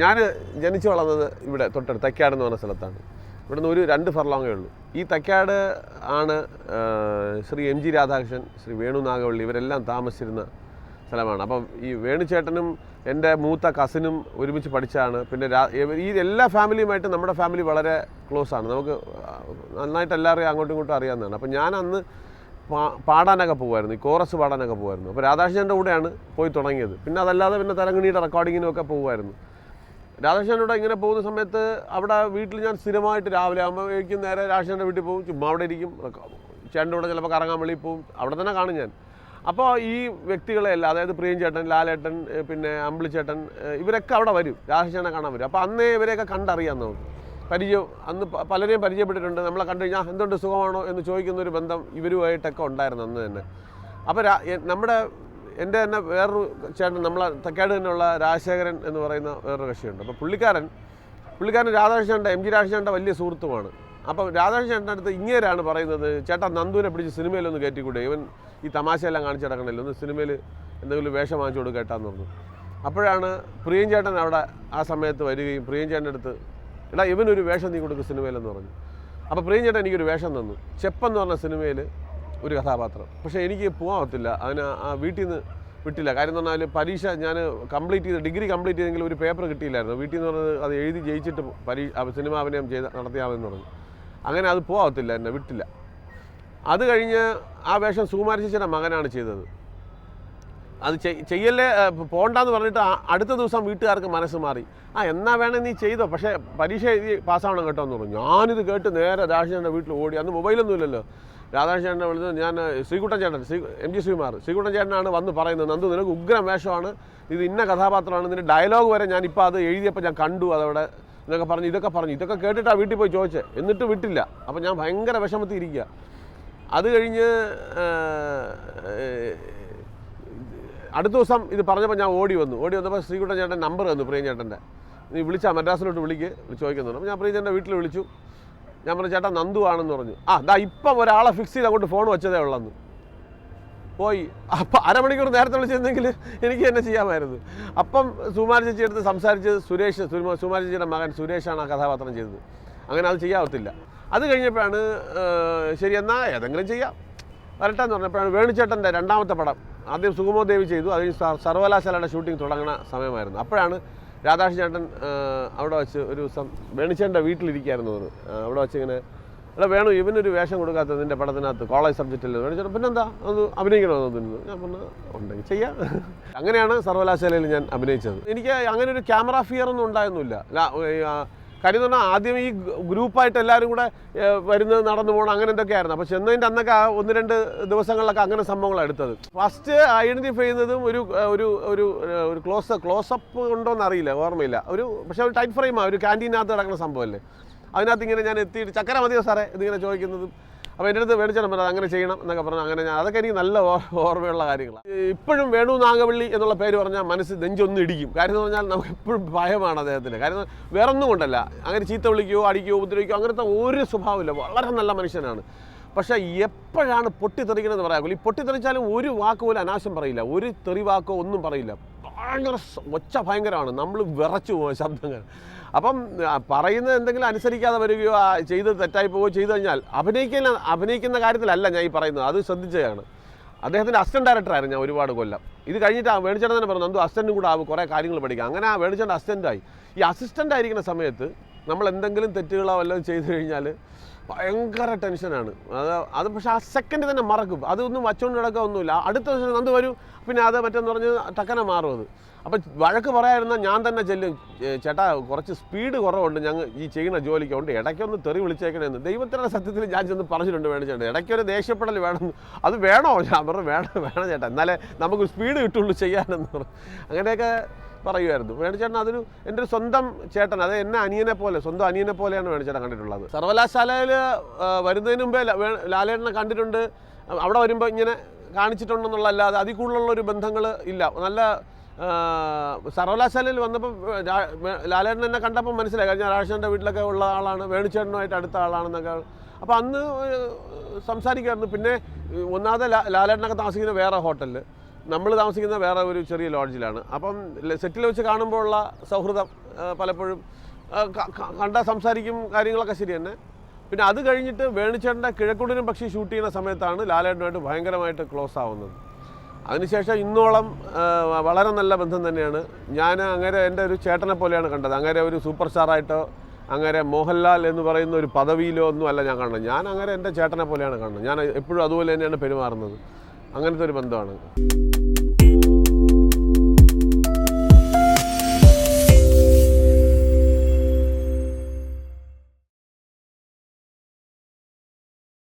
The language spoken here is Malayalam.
ഞാൻ ജനിച്ചു വളർന്നത് ഇവിടെ തൊട്ടടുത്ത് തൈക്കാട് എന്ന് പറഞ്ഞ സ്ഥലത്താണ്. ഇവിടുന്ന് ഒരു 2 ഫർലോങ്ങേ ഉള്ളൂ. ഈ തൈക്കാട് ആണ് ശ്രീ MG രാധാകൃഷ്ണൻ, ശ്രീ വേണു നാഗവള്ളി ഇവരെല്ലാം താമസിച്ചിരുന്ന സ്ഥലമാണ്. അപ്പം ഈ വേണുചേട്ടനും എൻ്റെ മൂത്ത കസിനും ഒരുമിച്ച് പഠിച്ചതാണ്. പിന്നെ ഈ എല്ലാ ഫാമിലിയുമായിട്ട് നമ്മുടെ ഫാമിലി വളരെ ക്ലോസ് ആണ്. നമുക്ക് നന്നായിട്ട് എല്ലാവരെയും അങ്ങോട്ടും ഇങ്ങോട്ടും അറിയാവുന്നതാണ്. അപ്പം ഞാൻ അന്ന് പാടാനൊക്കെ പോകുമായിരുന്നു, ഈ കോറസ് പാടാനൊക്കെ പോകുമായിരുന്നു. അപ്പോൾ രാധാകൃഷ്ണൻ്റെ കൂടെയാണ് പോയി തുടങ്ങിയത്. പിന്നെ അതല്ലാതെ പിന്നെ തരംഗിണിയുടെ റെക്കോർഡിങ്ങിനും ഒക്കെ പോകുമായിരുന്നു. രാധാകൃഷ്ണനോട് ഇങ്ങനെ പോകുന്ന സമയത്ത് അവിടെ വീട്ടിൽ ഞാൻ സ്ഥിരമായിട്ട് രാവിലെ ആകുമ്പോഴേക്കും നേരെ രാധാകൃഷ്ണൻ്റെ വീട്ടിൽ പോകും, ചുമ്മാ അവിടെ ഇരിക്കും. ചേട്ടൻ്റെ കൂടെ ചിലപ്പോൾ കറങ്ങാൻ വെളിയിൽ പോകും, അവിടെ തന്നെ കാണും ഞാൻ. അപ്പോൾ ഈ വ്യക്തികളെല്ലാം, അതായത് പ്രിയൻ ചേട്ടൻ, ലാലേട്ടൻ, പിന്നെ അമ്പിളിച്ചേട്ടൻ, ഇവരൊക്കെ അവിടെ വരും, രാധാകൃഷ്ണനെ കാണാൻ വരും. അപ്പോൾ അന്നേ ഇവരെയൊക്കെ കണ്ടറിയാം, നമുക്ക് പരിചയം, അന്ന് പലരെയും പരിചയപ്പെട്ടിട്ടുണ്ട്. നമ്മളെ കണ്ടു കഴിഞ്ഞാൽ എന്തുകൊണ്ട് സുഖമാണോ എന്ന് ചോദിക്കുന്നൊരു ബന്ധം ഇവരുമായിട്ടൊക്കെ ഉണ്ടായിരുന്നു അന്ന് തന്നെ. അപ്പോൾ എൻ്റെ തന്നെ വേറൊരു ചേട്ടൻ, നമ്മളെ തൈക്കാട് തന്നെയുള്ള രാജശേഖരൻ എന്ന് പറയുന്ന വേറൊരു കക്ഷിയുണ്ട്. അപ്പോൾ പുള്ളിക്കാരൻ രാധാകൃഷ്ണൻ്റെ, MG രാധാകൃഷ്ണൻ്റെ വലിയ സുഹൃത്തുമാണ്. അപ്പം രാധാകൃഷ്ണൻ്റെ അടുത്ത് ഇങ്ങേരാണ് പറയുന്നത്, ചേട്ടാ നന്ദുവിനെ പിടിച്ച് സിനിമയിലൊന്ന് കയറ്റിക്കൂടെ, ഇവൻ ഈ തമാശയെല്ലാം കാണിച്ച് കിടക്കണമല്ലോ, ഒന്ന് സിനിമയിൽ എന്തെങ്കിലും വേഷം വാങ്ങിച്ചു കൊടുക്കേട്ടാന്ന് പറഞ്ഞു. അപ്പോഴാണ് പ്രിയൻ ചേട്ടൻ അവിടെ ആ സമയത്ത് വരികയും പ്രിയൻ ചേട്ടൻ്റെ അടുത്ത്, എടാ ഇവനൊരു വേഷം നീ കൊടുക്കും സിനിമയിലെന്ന് പറഞ്ഞു. അപ്പോൾ പ്രിയൻ ചേട്ടൻ എനിക്കൊരു വേഷം തന്നു, ചെപ്പെന്ന് പറഞ്ഞ സിനിമയിൽ ഒരു കഥാപാത്രം. പക്ഷേ എനിക്ക് പോകാൻ പറ്റില്ല, അതിന് ആ വീട്ടിൽ നിന്ന് വിട്ടില്ല. കാര്യം എന്ന് പറഞ്ഞാൽ പരീക്ഷ ഞാൻ ഡിഗ്രി കംപ്ലീറ്റ് ചെയ്തെങ്കിലും ഒരു പേപ്പർ കിട്ടിയില്ലായിരുന്നു. വീട്ടിൽ നിന്ന് പറഞ്ഞത് അത് എഴുതി ജയിച്ചിട്ട് സിനിമ അഭിനയം നടത്തിയാമെന്ന് പറഞ്ഞു. അങ്ങനെ അത് പോകത്തില്ല, എന്നെ വിട്ടില്ല. അത് കഴിഞ്ഞ് ആ വേഷം സുകുമാരി ചേച്ചിയുടെ മകനാണ് ചെയ്തത്. അത് ചെയ്യല്ലേ, പോകണ്ടെന്ന് പറഞ്ഞിട്ട് അടുത്ത ദിവസം വീട്ടുകാർക്ക് മനസ്സ് മാറി, എന്നാ വേണേ നീ ചെയ്തോ, പക്ഷേ പരീക്ഷ എഴുതി പാസ്സാവണം കേട്ടോ എന്ന് പറഞ്ഞു. ഞാനിത് കേട്ട് നേരെ രാധാകൃഷ്ണൻ്റെ വീട്ടിൽ ഓടി. അന്ന് മൊബൈലൊന്നും ഇല്ലല്ലോ. രാധാകൃഷ്ണനെ വിളിച്ചത് ഞാൻ ശ്രീകുട്ടൻ ചേട്ടൻ, MG ശ്രീകുട്ടൻ ചേട്ടനാണ് വന്ന് പറയുന്നത്, നന്ദു നിനക്ക് ഉഗ്രം വേഷമാണ്, ഇത് ഇന്ന കഥാപാത്രമാണ്, ഇതിൻ്റെ ഡയലോഗ് വരെ ഞാനിപ്പോൾ അത് എഴുതിയപ്പോൾ ഞാൻ കണ്ടു അതവിടെ ഇതൊക്കെ പറഞ്ഞു. ഇതൊക്കെ കേട്ടിട്ടാണ് വീട്ടിൽ പോയി ചോദിച്ചത്, എന്നിട്ട് വിട്ടില്ല. അപ്പോൾ ഞാൻ ഭയങ്കര വിഷമത്തിൽ ഇരിക്കുക. അത് കഴിഞ്ഞ് അടുത്ത ദിവസം ഇത് പറഞ്ഞപ്പോൾ ഞാൻ ഓടി വന്നപ്പോൾ ശ്രീകുട്ടൻ ചേട്ടൻ നമ്പർ തന്നു, പ്രിയൻ ചേട്ടൻ്റെ, നീ വിളിച്ചാൽ മദ്രാസിലോട്ട് ചോദിക്കുന്നുണ്ട്. അപ്പോൾ ഞാൻ പ്രിയൻ ചേട്ടൻ്റെ വീട്ടിൽ വിളിച്ചു. ഞാൻ പറഞ്ഞു, ചേട്ടാ നന്ദു ആണെന്ന് പറഞ്ഞു. ഇപ്പം ഒരാളെ ഫിക്സ് ചെയ്ത് അങ്ങോട്ട് ഫോൺ വെച്ചതേ ഉള്ളെന്ന് പോയി. അപ്പം അരമണിക്കൂർ നേരത്തെ വിളിച്ചിരുന്നെങ്കിൽ എനിക്ക് തന്നെ ചെയ്യാമായിരുന്നു. അപ്പം സുകുമാരി ചേച്ചി എടുത്ത് സംസാരിച്ച് സുകുമാരി ചേച്ചിയുടെ മകൻ സുരേഷാണ് ആ കഥാപാത്രം ചെയ്തത്. അങ്ങനെ അത് ചെയ്യാവത്തില്ല. അത് കഴിഞ്ഞപ്പോഴാണ് ശരി എന്നാൽ ഏതെങ്കിലും ചെയ്യാം വരട്ടെന്ന് പറഞ്ഞപ്പോഴാണ് വേണുചേട്ടൻ്റെ 2ാമത്തെ പടം ആദ്യം സുഗമോദേവി ചെയ്തു. അത് സർവകലാശാലയുടെ ഷൂട്ടിംഗ് തുടങ്ങുന്ന സമയമായിരുന്നു. അപ്പോഴാണ് രാധാകൃഷ്ണൻ ചേട്ടൻ അവിടെ വെച്ച് ഒരു ദിവസം വേണുചേട്ടൻ്റെ വീട്ടിലിരിക്കുകയായിരുന്നു. അവിടെ വെച്ച് ഇങ്ങനെ, എടാ വേണു ഇവനൊരു വേഷം കൊടുക്കാത്തത് നിൻ്റെ പടത്തിനകത്ത്, കോളേജ് സബ്ജക്റ്റിൽ. വേണുചേട്ടൻ പിന്നെന്താ അത് അഭിനയിക്കണമെന്ന് തോന്നുന്നു. ഞാൻ പറഞ്ഞു ഉണ്ടെങ്കിൽ ചെയ്യാം. അങ്ങനെയാണ് സർവകലാശാലയിൽ ഞാൻ അഭിനയിച്ചത്. എനിക്ക് അങ്ങനെ ഒരു ക്യാമറ ഫിയർ ഒന്നും ഉണ്ടായിരുന്നില്ല. കാര്യം എന്ന് പറഞ്ഞാൽ ആദ്യം ഈ ഗ്രൂപ്പായിട്ട് എല്ലാവരും കൂടെ വരുന്നത്, നടന്നു പോകണം, അങ്ങനെ എന്തൊക്കെയായിരുന്നു. അപ്പോൾ ചെന്നതിൻ്റെ അന്നൊക്കെ 1-2 ദിവസങ്ങളിലൊക്കെ അങ്ങനെ സംഭവങ്ങളാണ് എടുത്തത്. ഫസ്റ്റ് ഐഡൻറ്റിഫൈ ചെയ്യുന്നതും ഒരു ക്ലോസപ്പ് ഉണ്ടോയെന്ന് അറിയില്ല, ഓർമ്മയില്ല. പക്ഷേ ഒരു ടൈറ്റ് ഫ്രെയിമാണ്, ഒരു ക്യാൻറ്റീനകത്ത് കിടക്കുന്ന സംഭവമല്ലേ. അതിനകത്ത് ഇങ്ങനെ ഞാൻ എത്തിയിട്ട് ചക്കര മതിയോ സാറേ ഇതിങ്ങനെ ചോദിക്കുന്നതും. അപ്പോൾ എൻ്റെ അടുത്ത് വേണിച്ചേട്ടൻ പറഞ്ഞത് അങ്ങനെ ചെയ്യണം എന്നൊക്കെ പറഞ്ഞു. അങ്ങനെ അതൊക്കെ എനിക്ക് നല്ല ഓർമ്മയുള്ള കാര്യങ്ങളാണ്. ഇപ്പോഴും വേണു നാഗവള്ളി എന്നുള്ള പേര് പറഞ്ഞാൽ മനസ്സ് നെഞ്ചൊന്നും ഇടിക്കും. കാര്യം എന്ന് പറഞ്ഞാൽ നമുക്ക് എപ്പോഴും ഭയമാണ് അദ്ദേഹത്തിന്. കാര്യം വേറൊന്നും കൊണ്ടല്ല, അങ്ങനെ ചീത്ത വിളിക്കുകയോ അടിക്കുകയോ ഉപദ്രവിക്കുകയോ അങ്ങനത്തെ ഒരു സ്വഭാവമില്ല. വളരെ നല്ല മനുഷ്യനാണ്. പക്ഷേ എപ്പോഴാണ് പൊട്ടിത്തെറിക്കണമെന്ന് പറയാം. ഈ പൊട്ടിത്തെറിച്ചാലും ഒരു വാക്ക് പോലും അനാവശ്യം പറയില്ല, ഒരു തെറി വാക്കോ ഒന്നും പറയില്ല. ഭയങ്കര ഭയങ്കരമാണ്, നമ്മൾ വിറച്ചു പോകും ശബ്ദങ്ങൾ. അപ്പം പറയുന്നത് എന്തെങ്കിലും അനുസരിക്കാതെ വരികയോ ചെയ്ത് തെറ്റായി പോവുകയോ ചെയ്തു കഴിഞ്ഞാൽ അഭിനയിക്കുന്ന കാര്യത്തിലല്ല ഞാൻ ഈ പറയുന്നത്, അത് ശ്രദ്ധിച്ചതാണ്. അദ്ദേഹത്തിൻ്റെ അസിസ്റ്റൻറ്റ് ഡയറക്ടറായിരുന്നു ഞാൻ ഒരുപാട് കൊല്ലം. ഇത് കഴിഞ്ഞിട്ട് വേണിച്ചേട്ടൻ തന്നെ പറഞ്ഞു, നന്ദു അസിസ്റ്റൻറ്റും കൂടെ ആവും, കുറേ കാര്യങ്ങൾ പഠിക്കാം. അങ്ങനെ ആ വേണിച്ചേട്ടൻ അസിസ്റ്റൻ്റായി. ഈ അസിസ്റ്റൻ്റ് ആയിരിക്കുന്ന സമയത്ത് നമ്മൾ എന്തെങ്കിലും തെറ്റുകളോ വല്ലതും ചെയ്തു കഴിഞ്ഞാൽ ഭയങ്കര ടെൻഷനാണ്. അത് പക്ഷേ ആ സെക്കൻഡ് തന്നെ മറക്കും. അതൊന്നും വച്ചുകൊണ്ട് കിടക്കുക ഒന്നുമില്ല. അടുത്ത ദിവസം നന്ദു വരും, പിന്നെ അത് മറ്റെന്ന് പറഞ്ഞ് ടക്കനെ മാറും അത്. അപ്പം വഴക്ക് പറയാതിരുന്നാൽ ഞാൻ തന്നെ ചെല്ലും, ചേട്ടാ കുറച്ച് സ്പീഡ് കുറവുണ്ട് ഞങ്ങൾ ഈ ചെയ്യുന്ന ജോലിക്കുണ്ട്, ഇടയ്ക്കൊന്ന് തെറി വിളിച്ചേക്കണമെന്ന്. ദൈവത്തിൻ്റെ സത്യത്തിൽ ഞാൻ ചെന്ന് പറഞ്ഞിട്ടുണ്ട് വേണിച്ചേട്ടൻ, ഇടയ്ക്കൊരു ദേഷ്യപ്പെടൽ വേണം. അത് വേണോ? ഞാൻ പറഞ്ഞു വേണം ചേട്ടാ, എന്നാലേ നമുക്ക് സ്പീഡ് കിട്ടുള്ളൂ ചെയ്യാനെന്ന് പറഞ്ഞു. അങ്ങനെയൊക്കെ പറയുമായിരുന്നു. വേണിച്ചേട്ടൻ അതൊരു എൻ്റെ ഒരു സ്വന്തം ചേട്ടൻ, അത് എന്നെ സ്വന്തം അനിയനെ പോലെയാണ് വേണിച്ചേട്ടൻ കണ്ടിട്ടുള്ളത്. സർവകലാശാലയിൽ വരുന്നതിന് മുമ്പേ ലാലേട്ടനെ കണ്ടിട്ടുണ്ട്. അവിടെ വരുമ്പോൾ ഇങ്ങനെ കാണിച്ചിട്ടുണ്ടെന്നുള്ളതല്ലാതെ അതിൽ കൂടുതലുള്ളൊരു ബന്ധങ്ങൾ ഇല്ല. നല്ല സർവകലാശാലയിൽ വന്നപ്പോൾ ലാലേട്ടൻ എന്നെ കണ്ടപ്പോൾ മനസ്സിലായി, കഴിഞ്ഞ രാജേഷൻ്റെ വീട്ടിലൊക്കെ ഉള്ള ആളാണ്, വേണിച്ചേട്ടനുമായിട്ട് അടുത്ത ആളാണെന്നൊക്കെ. അപ്പോൾ അന്ന് സംസാരിക്കുമായിരുന്നു. പിന്നെ ഒന്നാമത് ലാലേട്ടനൊക്കെ താമസിക്കുന്ന വേറെ ഹോട്ടലിൽ, നമ്മൾ താമസിക്കുന്ന വേറെ ഒരു ചെറിയ ലോഡ്ജിലാണ്. അപ്പം സെറ്റിൽ വെച്ച് കാണുമ്പോഴുള്ള സൗഹൃദം പലപ്പോഴും കണ്ടാൽ സംസാരിക്കും, കാര്യങ്ങളൊക്കെ ശരി തന്നെ. പിന്നെ അത് കഴിഞ്ഞിട്ട് വേണിച്ചേട്ടൻ്റെ കിഴക്കുടനും പക്ഷി ഷൂട്ട് ചെയ്യുന്ന സമയത്താണ് ലാലേട്ടനുമായിട്ട് ഭയങ്കരമായിട്ട് ക്ലോസ് ആവുന്നത്. അതിനുശേഷം ഇന്നോളം വളരെ നല്ല ബന്ധം തന്നെയാണ്. ഞാൻ അങ്ങനെ എൻ്റെ ഒരു ചേട്ടനെ പോലെയാണ് കണ്ടത്. അങ്ങനെ ഒരു സൂപ്പർ സ്റ്റാറായിട്ടോ അങ്ങനെ മോഹൻലാൽ എന്ന് പറയുന്ന ഒരു പദവിയിലോ ഒന്നും അല്ല ഞാൻ കാണുന്നത്. ഞാൻ അങ്ങനെ എൻ്റെ ചേട്ടനെ പോലെയാണ് കാണുന്നത്. ഞാൻ എപ്പോഴും അതുപോലെ തന്നെയാണ് പെരുമാറുന്നത്. അങ്ങനത്തെ ഒരു ബന്ധമാണ്.